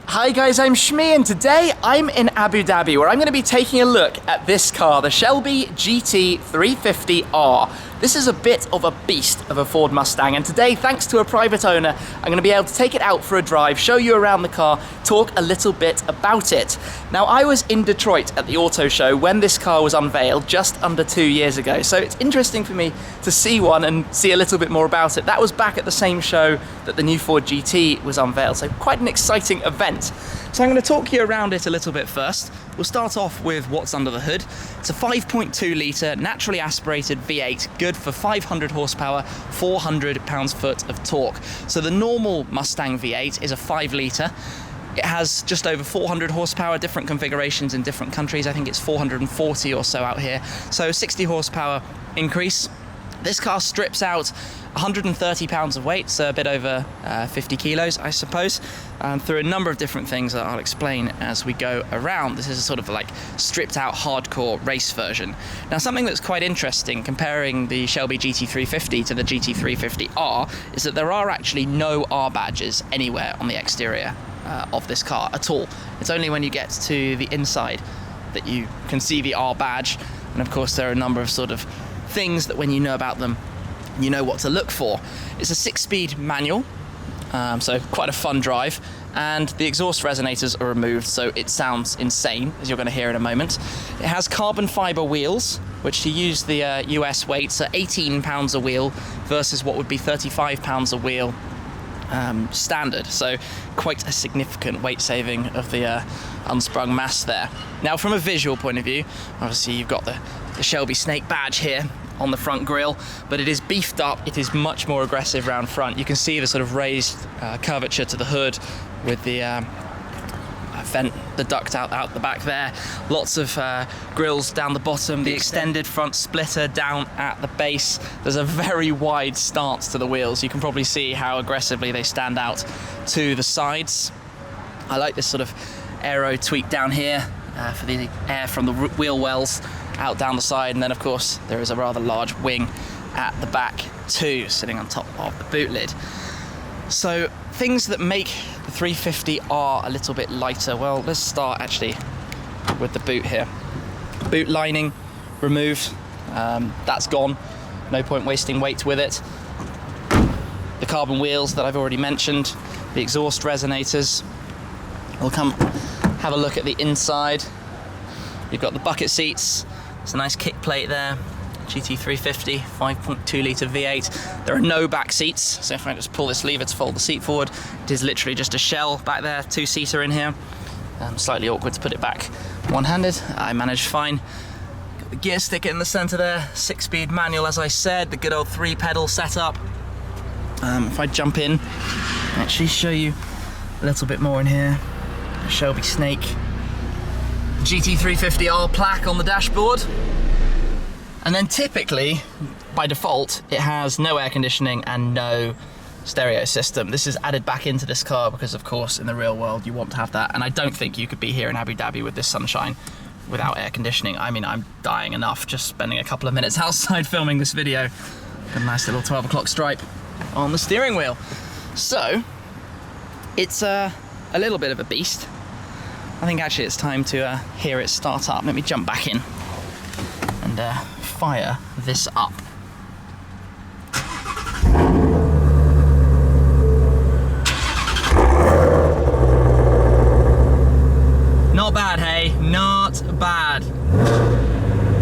Hi guys, I'm Shmi, and today I'm in Abu Dhabi where I'm going to be taking a look at this car, the Shelby GT350R. This is a bit of a beast of a Ford Mustang, and today, thanks to a private owner, I'm going to be able to take it out for a drive, show you around the car, talk a little bit about it. Now, I was in Detroit at the auto show when this car was unveiled just under 2 years ago, so it's interesting for me to see one and see a little bit more about it. That was back at the same show that the new Ford GT was unveiled, so quite an exciting event. So I'm going to talk you around it a little bit first. We'll start off with what's under the hood. It's a 5.2 litre naturally aspirated V8, good for 500 horsepower, 400 pounds-foot of torque. So the normal Mustang V8 is a 5 litre. It has just over 400 horsepower, different configurations in different countries. I think it's 440 or so out here. So 60 horsepower increase. This car strips out 130 pounds of weight, so a bit over 50 kilos, I suppose, through a number of different things that I'll explain as we go around. This is a sort of like stripped out hardcore race version. Now, something that's quite interesting comparing the Shelby GT350 to the GT350R is that there are actually no R badges anywhere on the exterior of this car at all. It's only when you get to the inside that you can see the R badge, and of course there are a number of sort of things that when you know about them, you know what to look for. It's a 6-speed manual, so quite a fun drive, and the exhaust resonators are removed, so it sounds insane, as you're going to hear in a moment. It has carbon fiber wheels, which, to use the US weights, are 18 pounds a wheel versus what would be 35 pounds a wheel standard, so quite a significant weight saving of the unsprung mass there. Now, from a visual point of view, obviously you've got the Shelby snake badge here on the front grille, but it is beefed up. It is much more aggressive round front. You can see the sort of raised curvature to the hood with the vent, the duct out the back there. Lots of grills down the bottom, the extended front splitter down at the base. There's a very wide stance to the wheels. You can probably see how aggressively they stand out to the sides. I like this sort of aero tweak down here for the air from the wheel wells out down the side, and then of course there is a rather large wing at the back too, sitting on top of the boot lid. So things that make the 350R a little bit lighter, well, let's start actually with the boot here. Boot lining removed, that's gone, no point wasting weight with it. The carbon wheels that I've already mentioned, the exhaust resonators. We'll come have a look at the inside. You've got the bucket seats. It's a nice kick plate there. GT350, 5.2 litre V8. There are no back seats, so if I just pull this lever to fold the seat forward, it is literally just a shell back there, 2-seater in here. Slightly awkward to put it back one-handed. I managed fine. Got the gear stick in the centre there, 6-speed manual, as I said, the good old 3-pedal setup. If I jump in, I'll actually show you a little bit more in here. A Shelby snake. GT350R plaque on the dashboard, and then typically by default it has no air conditioning and no stereo system. This is added back into this car because of course in the real world you want to have that, and I don't think you could be here in Abu Dhabi with this sunshine without air conditioning. I mean, I'm dying enough just spending a couple of minutes outside filming this video. Got a nice little 12 o'clock stripe on the steering wheel, so it's a little bit of a beast. I think actually it's time to hear it start up. Let me jump back in and fire this up. Not bad, hey? Not bad.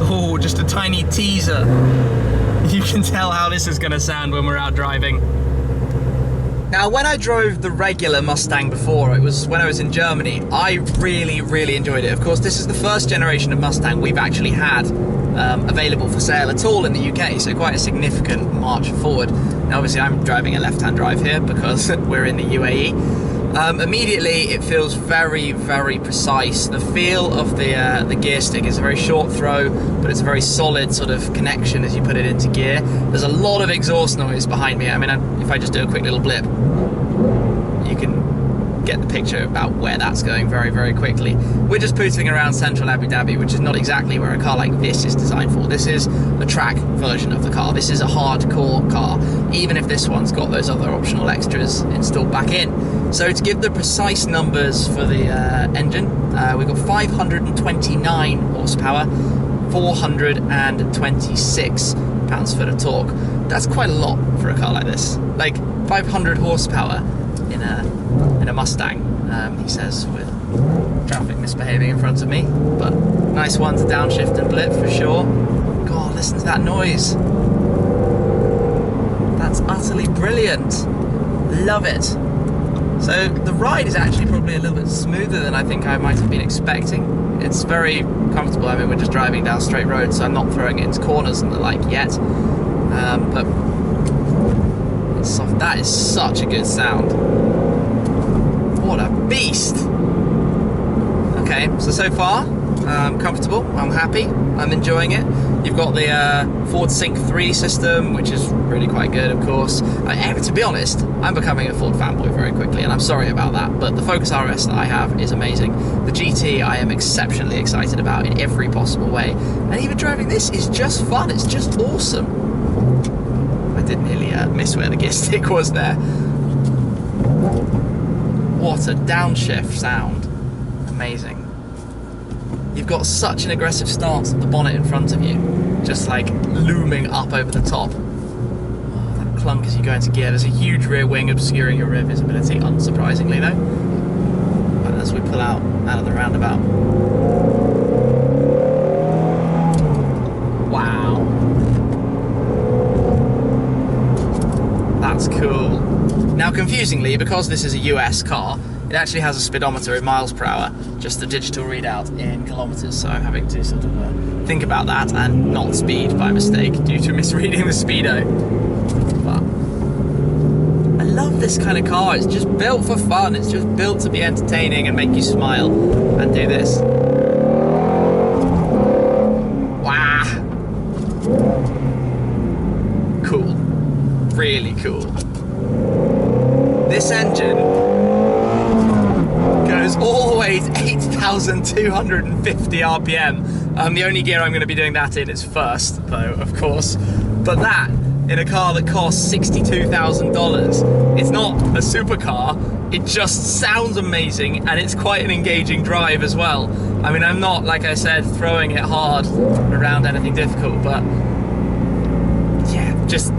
Oh, just a tiny teaser. You can tell how this is going to sound when we're out driving. Now, when I drove the regular Mustang before, it was when I was in Germany, I really enjoyed it. Of course, this is the first generation of Mustang we've actually had available for sale at all in the UK, so quite a significant march forward. Now, obviously, I'm driving a left-hand drive here because we're in the UAE. Immediately, it feels very precise. The feel of the gear stick is a very short throw, but it's a very solid sort of connection as you put it into gear. There's a lot of exhaust noise behind me. I mean, if I just do a quick little blip, you can get the picture about where that's going very, very quickly. We're just putting around central Abu Dhabi, which is not exactly where a car like this is designed for. This is a track version of the car. This is a hardcore car, even if this one's got those other optional extras installed back in. So to give the precise numbers for the engine, we've got 529 horsepower, 426 pounds-foot of torque. That's quite a lot for a car like this. Like 500 horsepower in a Mustang, he says, with traffic misbehaving in front of me. But nice one to downshift and blip for sure. God, listen to that noise. That's utterly brilliant. Love it. So the ride is actually probably a little bit smoother than I think I might have been expecting. It's very comfortable. I mean, we're just driving down straight roads, so I'm not throwing it into corners and the like yet. But it's soft. That is such a good sound. What a beast. Okay, so far, comfortable. I'm happy. I'm enjoying it. You've got the Ford Sync 3 system, which is really quite good, of course. To be honest, I'm becoming a Ford fanboy very quickly, and I'm sorry about that, but the Focus RS that I have is amazing. The GT I am exceptionally excited about in every possible way, and even driving this is just fun. It's just awesome. I did nearly miss where the gear stick was there. What a downshift sound. Amazing. You've got such an aggressive stance at the bonnet in front of you, just like looming up over the top. Oh, that clunk as you go into gear. There's a huge rear wing obscuring your rear visibility, unsurprisingly though. But as we pull out of the roundabout. Wow. That's cool. Now, confusingly, because this is a US car, it actually has a speedometer in miles per hour, just a digital readout in kilometers, so I'm having to sort of think about that and not speed by mistake due to misreading the speedo. But I love this kind of car. It's just built for fun. It's just built to be entertaining and make you smile and do this. Wow. Cool. Really cool. This engine goes all the way to 8,250 RPM. The only gear I'm going to be doing that in is first, though, of course. But that, in a car that costs $62,000, it's not a supercar. It just sounds amazing, and it's quite an engaging drive as well. I mean, I'm not, like I said, throwing it hard around anything difficult, but yeah, just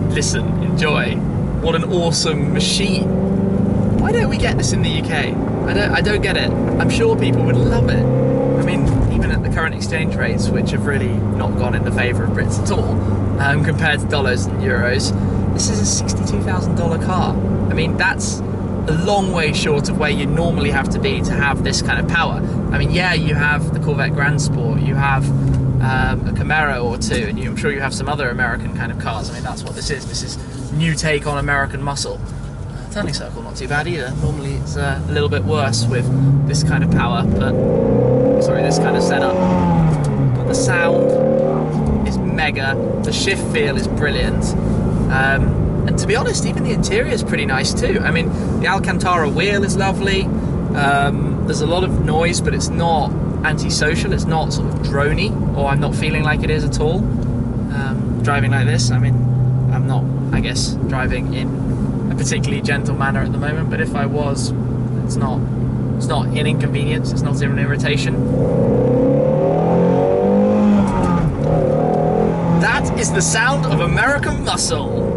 listen, enjoy. What an awesome machine. Why don't we get this in the UK? I don't get it. I'm sure people would love it. I mean, even at the current exchange rates, which have really not gone in the favour of Brits at all, compared to dollars and euros, this is a $62,000 car. I mean, that's a long way short of where you normally have to be to have this kind of power. I mean, yeah, you have the Corvette Grand Sport, you have a Camaro or two, and I'm sure you have some other American kind of cars. I mean, that's what this is. This is new take on American muscle. Turning circle, not too bad either. Normally it's a little bit worse with this kind of power, but sorry, this kind of setup. But the sound is mega. The shift feel is brilliant. And to be honest, even the interior is pretty nice too. I mean, the Alcantara wheel is lovely. There's a lot of noise, but it's not antisocial. It's not sort of droney, or I'm not feeling like it is at all. Driving like this, I mean, I'm not, I guess, driving in a particularly gentle manner at the moment, but if I was, it's not an inconvenience, it's not an irritation. That is the sound of American muscle.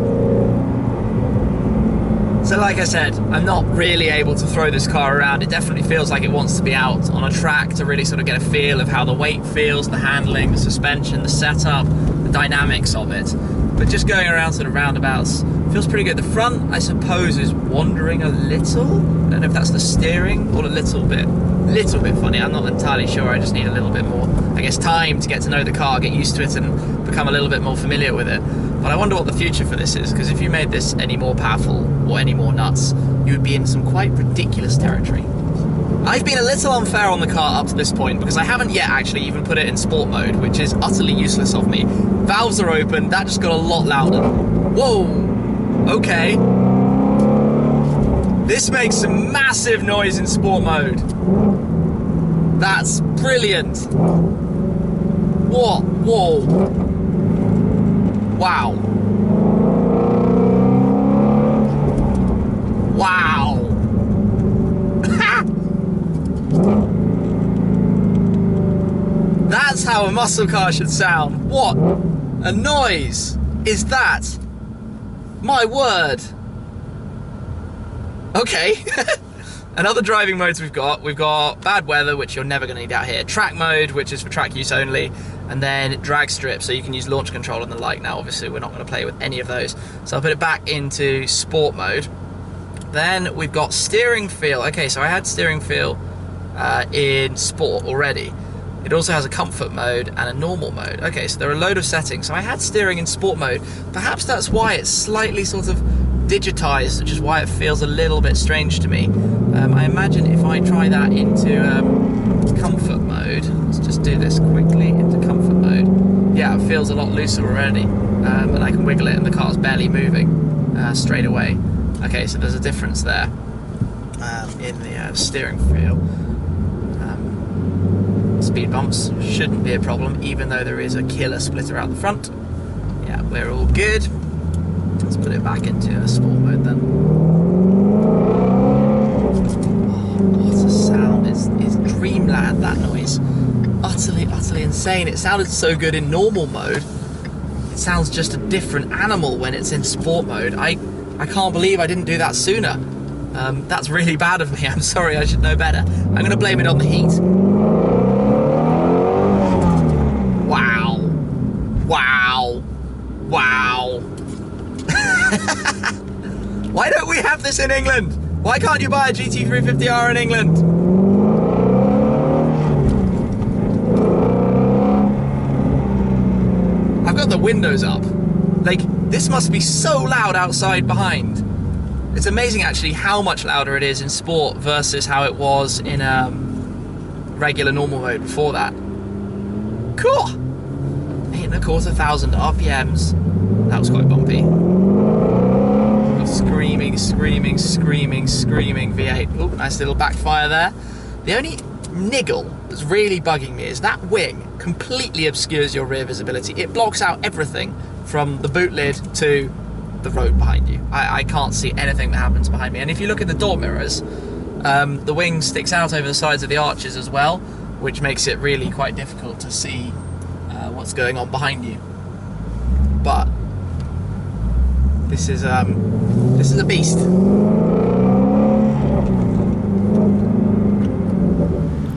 So like I said, I'm not really able to throw this car around. It definitely feels like it wants to be out on a track to really sort of get a feel of how the weight feels, the handling, the suspension, the setup, the dynamics of it. But just going around sort of roundabouts feels pretty good. The front, I suppose, is wandering a little. I don't know if that's the steering or a little bit funny. I'm not entirely sure. I just need a little bit more, I guess, time to get to know the car, get used to it, and become a little bit more familiar with it. But I wonder what the future for this is, because if you made this any more powerful or any more nuts, you would be in some quite ridiculous territory. I've been a little unfair on the car up to this point because I haven't yet actually even put it in sport mode, which is utterly useless of me. Valves are open, that just got a lot louder. Whoa, okay. This makes some massive noise in sport mode. That's brilliant. What? Whoa. Wow. Wow. That's how a muscle car should sound. What a noise is that? My word. Okay. And other driving modes we've got bad weather, which you're never going to need out here. Track mode, which is for track use only. And then drag strip, so you can use launch control and the like. Now, obviously, we're not going to play with any of those. So I'll put it back into sport mode. Then we've got steering feel. Okay, so I had steering feel in sport already. It also has a comfort mode and a normal mode. Okay, so there are a load of settings. So I had steering in sport mode. Perhaps that's why it's slightly sort of digitized, which is why it feels a little bit strange to me. I imagine if I try that into comfort mode, let's just do this quickly into comfort mode. Yeah, it feels a lot looser already, and I can wiggle it and the car's barely moving straight away. Okay, so there's a difference there in the steering feel. Speed bumps shouldn't be a problem, even though there is a killer splitter out the front. Yeah, we're all good. Let's put it back into sport mode then. Oh, what a sound. It's dreamland, that noise. Utterly, utterly insane. It sounded so good in normal mode. It sounds just a different animal when it's in sport mode. I can't believe I didn't do that sooner. That's really bad of me. I'm sorry, I should know better. I'm going to blame it on the heat. Wow. Wow. Wow. Why don't we have this in England? Why can't you buy a GT350R in England? I've got the windows up. Like, this must be so loud outside behind. It's amazing actually how much louder it is in sport versus how it was in regular normal mode before that. Cool. 8,250 RPMs. That was quite bumpy. Screaming, screaming, screaming, screaming V8. Oh, nice little backfire there. The only niggle that's really bugging me is that wing completely obscures your rear visibility. It blocks out everything from the boot lid to the road behind you. I can't see anything that happens behind me. And if you look at the door mirrors, the wing sticks out over the sides of the arches as well, which makes it really quite difficult to see what's going on behind you. But this is a beast.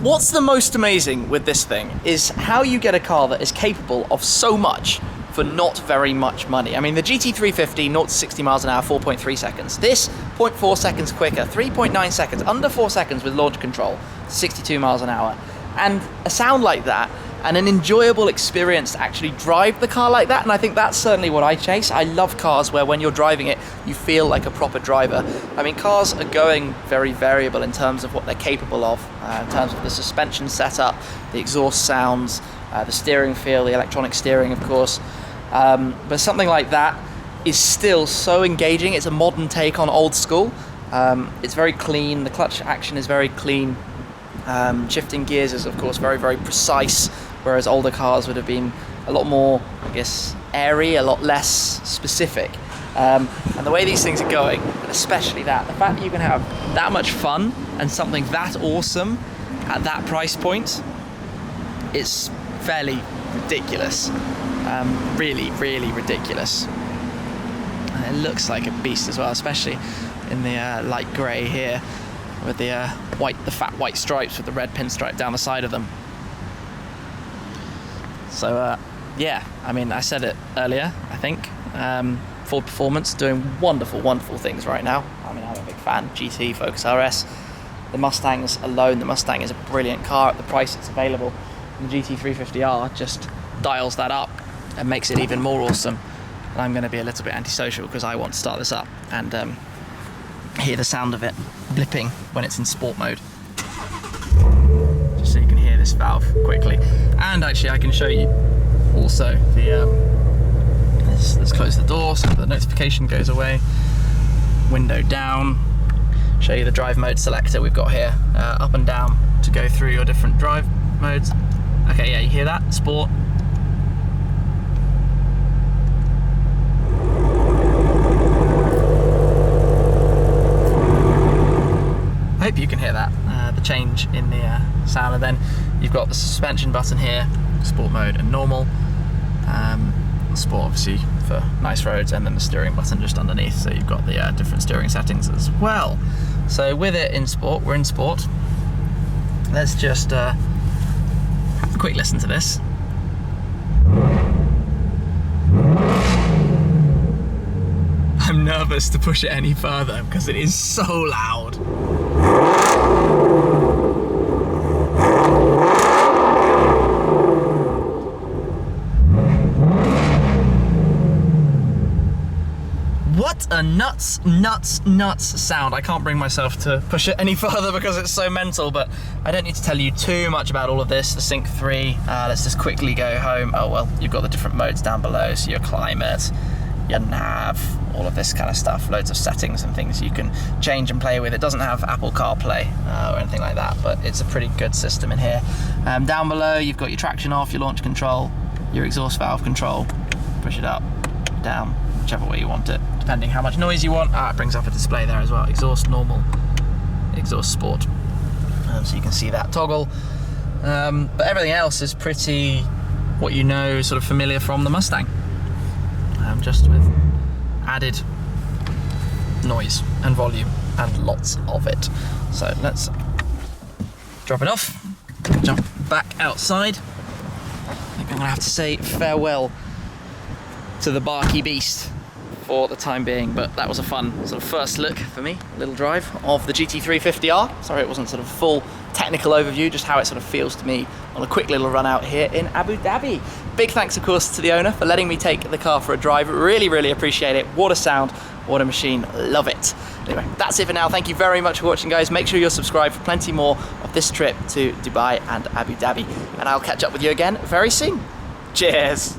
What's the most amazing with this thing is how you get a car that is capable of so much for not very much money. I mean, the GT350, 0 to 60 miles an hour, 4.3 seconds. This, 0.4 seconds quicker, 3.9 seconds, under 4 seconds with launch control, 62 miles an hour. And a sound like that, and an enjoyable experience to actually drive the car like that, and I think that's certainly what I chase. I love cars where when you're driving it, you feel like a proper driver. I mean, cars are going very variable in terms of what they're capable of, in terms of the suspension setup, the exhaust sounds, the steering feel, the electronic steering, of course. But something like that is still so engaging. It's a modern take on old school. It's very clean. The clutch action is very clean. Shifting gears is, of course, very, very precise, whereas older cars would have been a lot more, I guess, airy, a lot less specific. And the way these things are going, and especially the fact that you can have that much fun and something that awesome at that price point, it's fairly ridiculous. Really, really ridiculous. And it looks like a beast as well, especially in the light grey here, with the fat white stripes with the red pinstripe down the side of them. So yeah, I mean, I said it earlier, I think. Ford Performance doing wonderful, wonderful things right now. I mean, I'm a big fan. GT, Focus RS, the Mustangs alone. The Mustang is a brilliant car at the price it's available. And the GT350R just dials that up and makes it even more awesome. And I'm going to be a little bit antisocial because I want to start this up and hear the sound of it blipping when it's in sport mode. Just so you can hear this valve quickly. And actually I can show you also the, let's close the door so the notification goes away. Window down, show you the drive mode selector we've got here, up and down to go through your different drive modes. Okay, yeah, you hear that? Sport. I hope you can hear that, the change in the sound. And then you've got the suspension button here, sport mode and normal. Sport obviously for nice roads, and then the steering button just underneath, so you've got the different steering settings as well. So with it in sport, we're in sport. Let's just have a quick listen to this. I'm nervous to push it any further because it is so loud. What a nuts sound. I can't bring myself to push it any further because it's so mental, but I don't need to tell you too much about all of this. The Sync 3, let's just quickly go home. Oh well, you've got the different modes down below, so your climate, your nav, all of this kind of stuff, loads of settings and things you can change and play with. It doesn't have Apple CarPlay or anything like that, but it's a pretty good system in here. Down below, you've got your traction off, your launch control, your exhaust valve control. Push it up, down, whichever way you want it, depending how much noise you want. It brings up a display there as well. Exhaust normal, exhaust sport. So you can see that toggle. But everything else is pretty what you know, sort of familiar from the Mustang. Just with added noise and volume and lots of it. So let's drop it off, jump back outside. I think I'm gonna have to say farewell to the barky beast for the time being, but that was a fun sort of first look for me, a little drive of the GT350R. Sorry it wasn't sort of full technical overview, just how it sort of feels to me on a quick little run out here in Abu Dhabi. Big thanks of course to the owner for letting me take the car for a drive. Really appreciate it. What a sound, what a machine, love it. Anyway, that's it for now. Thank you very much for watching, guys. Make sure you're subscribed for plenty more of this trip to Dubai and Abu Dhabi, and I'll catch up with you again very soon. Cheers.